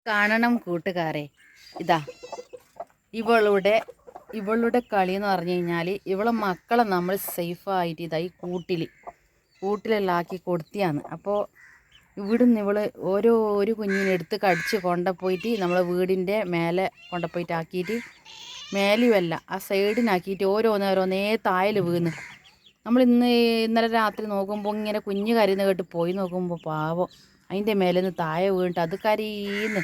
കാണണം കൂട്ടുകാരെ. ഇതാ ഇവളുടെ ഇവളുടെ കളി എന്ന് പറഞ്ഞു കഴിഞ്ഞാൽ ഇവളെ മക്കളെ നമ്മൾ സേഫായിട്ട് ഇതാ ഈ കൂട്ടിലെല്ലാം ആക്കി കൊടുത്തിയാണ്. അപ്പോൾ ഇവിടുന്ന് ഇവള് ഒരു കുഞ്ഞിനെ എടുത്ത് കടിച്ച് കൊണ്ടുപോയിട്ട് നമ്മളെ വീടിൻ്റെ മേലെ കൊണ്ടുപോയിട്ട് ആക്കിയിട്ട് മേലെയുമല്ല ആ സൈഡിനാക്കിയിട്ട് ഓരോന്നേ തായൽ വീണ്. നമ്മൾ ഇന്നലെ രാത്രി നോക്കുമ്പോൾ ഇങ്ങനെ കുഞ്ഞ് കരയുന്ന കേട്ട് പോയി നോക്കുമ്പോൾ പാവം അതിൻ്റെ മേലെ നിന്ന് താഴെ വീണിട്ട് അത് കരയുന്നു.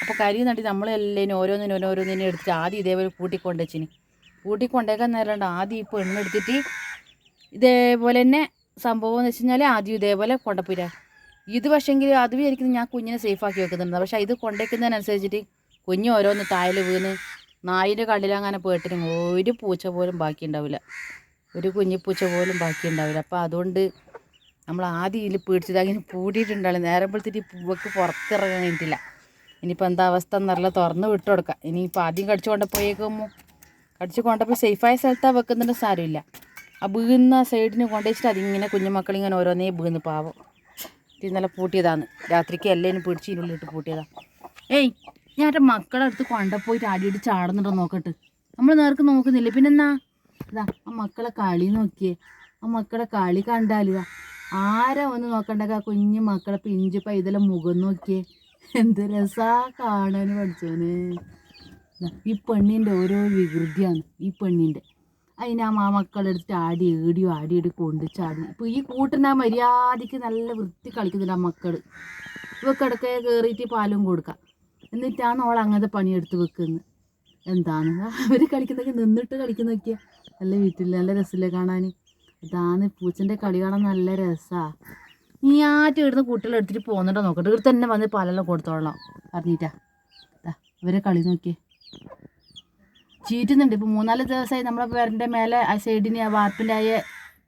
അപ്പോൾ കരയുന്നിട്ട് നമ്മളെല്ലാം ഓരോന്നിനെ എടുത്തിട്ട് ആദ്യം ഇതേപോലെ കൂട്ടിക്കൊണ്ടേക്കാൻ നേരണ്ട് ആദ്യം ഇപ്പോൾ എണ്ണെടുത്തിട്ട് ഇതേപോലെ തന്നെ സംഭവം എന്ന് വെച്ച് കഴിഞ്ഞാൽ ആദ്യം ഇതേപോലെ കൊണ്ടുപോയിട്ടാ. ഇത് പക്ഷേങ്കിൽ അത് വിചാരിക്കുന്നത് ഞാൻ കുഞ്ഞിനെ സേഫാക്കി വെക്കുന്നുണ്ട്. പക്ഷേ ഇത് കൊണ്ടേക്കുന്നതിനനുസരിച്ചിട്ട് കുഞ്ഞ് ഓരോന്ന് താഴെ വീണ് നായിൻ്റെ കള്ളിലങ്ങനെ പോയിട്ടിന് ഒരു പൂച്ച പോലും ബാക്കി ഉണ്ടാവില്ല, ഒരു കുഞ്ഞിപ്പൂച്ച പോലും ബാക്കി ഉണ്ടാവില്ല. അപ്പോൾ അതുകൊണ്ട് നമ്മൾ ആദ്യം ഇതിൽ പേടിച്ചത് അങ്ങനെ പൂട്ടിയിട്ടുണ്ടാവില്ല. നേരമ്പോഴത്തേക്ക് പൂവക്ക് പുറത്തിറങ്ങാൻ കഴിഞ്ഞിട്ടില്ല. ഇനിയിപ്പോൾ എന്താ അവസ്ഥ എന്നറിയില്ല, തുറന്ന് വിട്ടു കൊടുക്കാം. ഇനിയിപ്പോൾ ആദ്യം കടിച്ചു കൊണ്ടുപോയേക്കുമ്പോൾ കടിച്ച് സേഫായ സ്ഥലത്താണ് വെക്കുന്നുണ്ട്, സാരമില്ല. ആ വീഴുന്ന സൈഡിന് കൊണ്ടുവച്ചിട്ട് അതിങ്ങനെ കുഞ്ഞുമക്കളിങ്ങനെ ഓരോന്നേ വീണ് പാവം. ഇന്നലെ പൂട്ടിയതാണ്, രാത്രിക്ക് എല്ലാം പിടിച്ച് ഇതിനുള്ളിട്ട് പൂട്ടിയതാണ്. ഏയ് ഞാൻ എൻ്റെ മക്കളെ അടുത്ത് കൊണ്ടുപോയിട്ട് ആടിയിട്ട് ചാടുന്നുണ്ടോ നോക്കട്ടെ. നമ്മൾ നേർക്ക് നോക്കുന്നില്ല പിന്നെന്നാ. ഇതാ ആ മക്കളെ കളി നോക്കിയേ, ആ മക്കളെ കളി കണ്ടാലിതാ ആരാ ഒന്ന് നോക്കണ്ടൊക്കെ ആ കുഞ്ഞു മക്കളെ പിഞ്ചിപ്പോൾ ഇതെല്ലാം മുഖം നോക്കിയേ, എന്ത് രസാ കാണാൻ പഠിച്ചോന്. ഈ പെണ്ണിൻ്റെ ഓരോ വികൃതിയാണ് ഈ പെണ്ണിൻ്റെ. അതിന് ആ മക്കളെടുത്തിട്ട് ആടിയിടി കൊണ്ട് ചാടി. ഇപ്പോൾ ഈ കൂട്ടിന് ആ മര്യാദയ്ക്ക് നല്ല വൃത്തി കളിക്കുന്നുണ്ട് ആ മക്കൾ. ഇവക്കിടക്കെ കയറിയിട്ട് പാലും കൊടുക്കാം, എന്നിട്ടാണ് അവൾ അങ്ങനത്തെ പണിയെടുത്ത് വെക്കുന്നത്. എന്താണ് അവർ കളിക്കുന്നതൊക്കെ നിന്നിട്ട് കളിക്കുന്ന നോക്കിയാൽ നല്ല വീട്ടിൽ നല്ല രസമില്ലേ കാണാൻ. ഇതാണ് പൂച്ചൻ്റെ കളി കാണാൻ നല്ല രസമാണ്. നീ ആറ്റ് ഇടുന്ന കുട്ടികളെടുത്തിട്ട് പോകുന്നുണ്ടോ നോക്കട്ടെ. ഇവിടെ തന്നെ വന്ന് പാലെല്ലാം കൊടുത്തോളാം പറഞ്ഞിട്ടാ. ഇവരെ കളി നോക്കിയേ, ചീറ്റുന്നുണ്ട്. ഇപ്പോൾ 3-4 ദിവസമായി നമ്മളെ പേരൻ്റെ മേലെ ആ സൈഡിന് ആ വാർപ്പിൻ്റെ ആ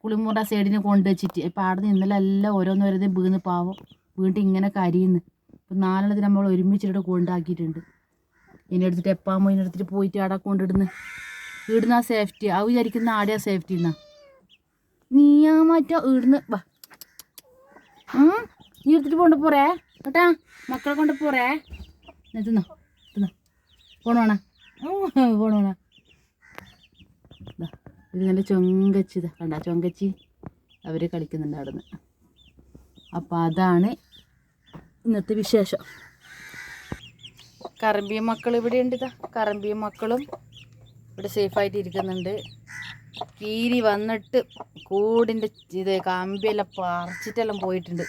കുളിമുറ സൈഡിന് കൊണ്ട് വെച്ചിട്ട് ഇപ്പോൾ അവിടെ നിന്ന് ഇന്നലെ എല്ലാം ഓരോന്ന് വീണ് പാവം വീണിട്ട് ഇങ്ങനെ കരിയുന്നു. ഇപ്പോൾ 4 നമ്മൾ ഒരുമിച്ചിട്ട് കൊണ്ടാക്കിയിട്ടുണ്ട്. ഇതിനെടുത്തിട്ട് എപ്പാകുമ്പോൾ ഇതിനെടുത്തിട്ട് പോയിട്ട് അവിടെ കൊണ്ടിടുന്നു. ഇടുന്ന സേഫ്റ്റി അത് വിചാരിക്കുന്ന ആടെയാ സേഫ്റ്റി എന്നാ. നീ ആ മാറ്റോ ഇടുന്ന് വാ, നീ എടുത്തിട്ട് കൊണ്ട് പോറേ കേട്ടാ, മക്കളെ കൊണ്ട് പോറേ. തിന്നോ പോണോണ ഇത് നല്ല ചൊങ്കച്ചി ഇതാ കണ്ട, ചൊങ്കച്ചി അവർ കളിക്കുന്നുണ്ട് അവിടെ നിന്ന്. അപ്പോൾ അതാണ് ഇന്നത്തെ വിശേഷം. കറമ്പിയും മക്കൾ ഇവിടെ ഉണ്ട്. ഇതാ കറമ്പിയും മക്കളും ഇവിടെ സേഫായിട്ട് ഇരിക്കുന്നുണ്ട്. കീരി വന്നിട്ട് കൂടിൻ്റെ ഇത് കമ്പിയെല്ലാം പറിച്ചിട്ടെല്ലാം പോയിട്ടുണ്ട്.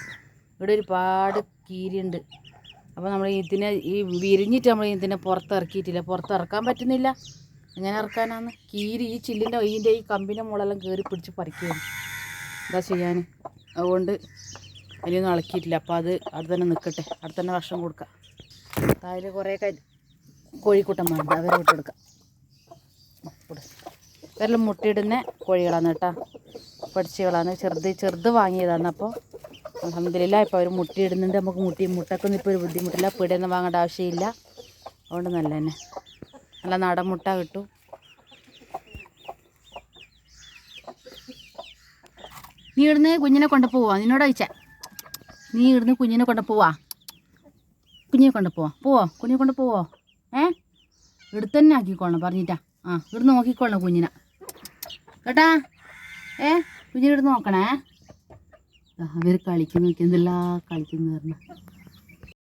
ഇവിടെ ഒരുപാട് കീരിയുണ്ട്. അപ്പോൾ നമ്മൾ ഇതിനെ ഈ വിരിഞ്ഞിട്ട് നമ്മൾ ഇതിനെ പുറത്തിറക്കാൻ പറ്റുന്നില്ല. എങ്ങനെ ഇറക്കാനാണ്? കീരി ഈ ചില്ലിൻ്റെ ഇതിൻ്റെ ഈ കമ്പിൻ്റെ മുളെല്ലാം കയറി പിടിച്ച് പറിക്കുകയാണ്. എന്താ ചെയ്യാൻ? അതുകൊണ്ട് അതിലൊന്നും ഇളക്കിയിട്ടില്ല. അപ്പോൾ അത് അവിടെ തന്നെ നിൽക്കട്ടെ, അവിടെ തന്നെ ഭക്ഷണം കൊടുക്കാം. അതിൽ കുറേ കോഴിക്കൂട്ടന്മാരുണ്ട്, അവരെ വിട്ട് കൊടുക്കാം. ഇവരെല്ലാം മുട്ടയിടുന്ന കോഴികളാണ് കേട്ടോ, പഠിച്ചുകളാണ്. ചെറുത് വാങ്ങിയതാണ്. അപ്പോൾ അൽഹംദുലില്ലാ ഇപ്പോൾ അവർ മുട്ടയിടുന്നുണ്ട്. നമുക്ക് മുട്ടക്കൊന്നും ഇപ്പോൾ ഒരു ബുദ്ധിമുട്ടില്ല, പീടികയൊന്നും വാങ്ങേണ്ട ആവശ്യമില്ല. അതുകൊണ്ട് നല്ല തന്നെ നല്ല നാടൻ മുട്ട കിട്ടും. നീ ഇവിടുന്ന് കുഞ്ഞിനെ കൊണ്ട് പോവാ, നിന്നോട് ചോദിച്ചാ. നീ ഇവിടുന്ന് കുഞ്ഞിനെ കൊണ്ട് പോവാ, കുഞ്ഞിനെ കൊണ്ട് കുഞ്ഞിനെ കൊണ്ട് പോവോ? ഇവിടുത്തെ തന്നെ ആക്കിക്കോളണം പറഞ്ഞിട്ടാ. ഇവിടുന്ന് നോക്കിക്കോളണം കുഞ്ഞിനെ കേട്ടാ. കുഞ്ഞിനെ ഇവിടുന്ന് നോക്കണേ. അവർ കളിക്കുന്നു നോക്കി എന്തെല്ലാം കളിക്കുന്നു പറഞ്ഞാൽ